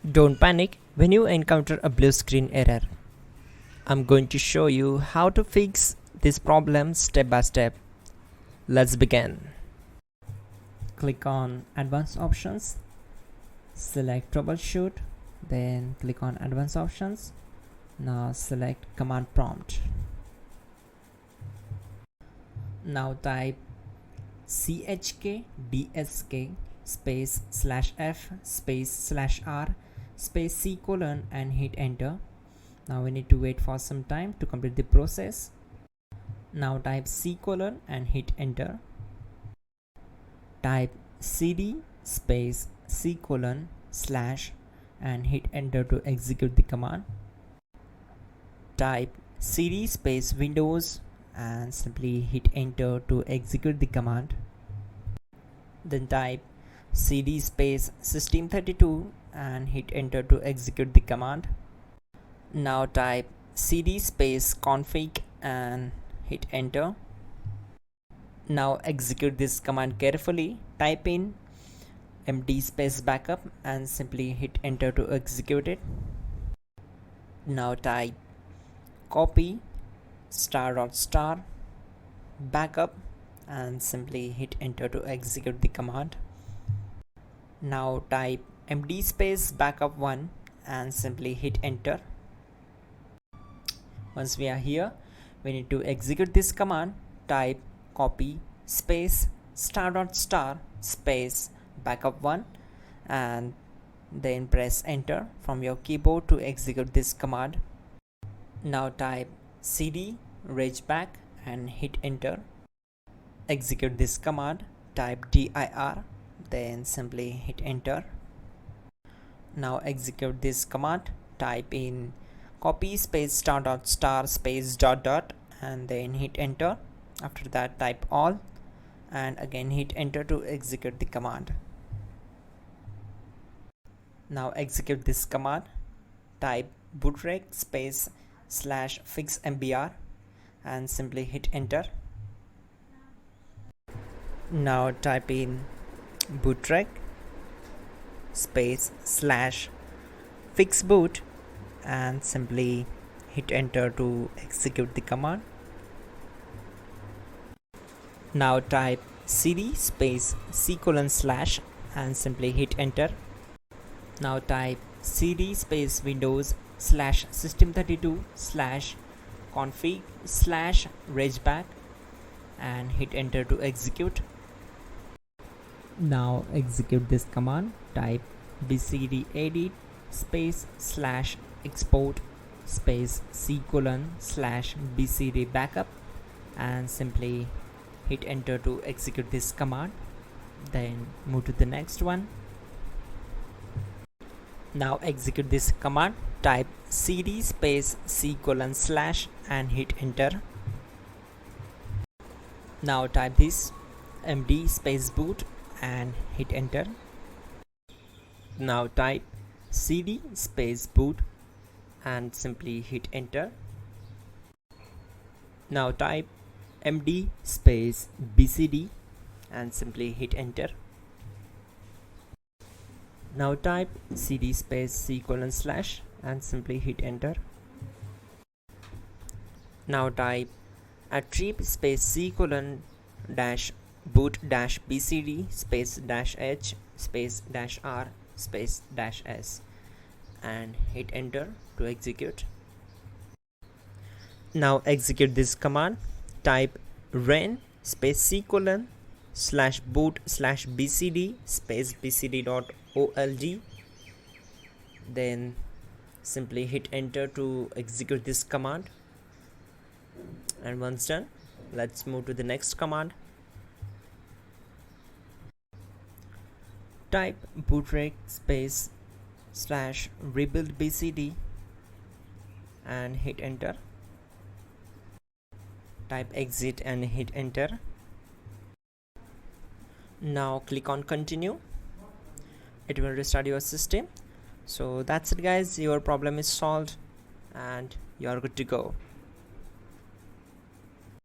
Don't panic when you encounter a blue screen error. I'm going to show you how to fix this problem step by step. Let's begin. Click on Advanced Options, select Troubleshoot, then click on Advanced Options. Now select Command Prompt. Now type chkdsk space /f space /r space c colon and hit enter. Now we need to wait for some time to complete the process. Now type c colon and hit enter. Type cd space c colon / and hit enter to execute the command. Type cd space windows and simply hit enter to execute the command. Then type cd space system32 and hit enter to execute the command. Now type cd space config and hit enter. Now execute this command carefully. Type in md space backup and simply hit enter to execute it. Now type copy *** backup and simply hit enter to execute the command. Now type md space backup1 and simply hit enter. Once we are here, we need to execute this command. Type copy space ** space backup1 and then press enter from your keyboard to execute this command. Now type cd regback and hit enter. Execute this command. Type dir, then simply hit enter. Now execute this command. Type in copy space ** space ... and then hit enter. After that type all and again hit enter to execute the command. Now execute this command. Type bootrec space /fixmbr and simply hit enter. Now type in bootrec space /fixboot and simply hit enter to execute the command. Now type cd space c colon / and simply hit enter. Now type cd space windows /system32 /config /regback and hit enter to execute. Now execute this command. Type bcd edit space /export space c colon /bcd backup and simply hit enter to execute this command. Then move to the next one. Now execute this command. Type cd space c colon / and hit enter. Now type this md space boot and hit enter. Now type cd space boot and simply hit enter. Now type md space bcd and simply hit enter. Now type cd space c colon / and simply hit enter. Now type attrib space c colon -boot -bcd space -h space -r space -s and hit enter to execute. Now execute this command. Type ren space c colon /boot /bcd space bcd.old, then simply hit enter to execute this command. And once done, let's move to the next command. Type bootrec space /rebuild bcd and hit enter. Type exit and hit enter. Now click on continue. It will restart your system. So that's it guys, your problem is solved and you are good to go.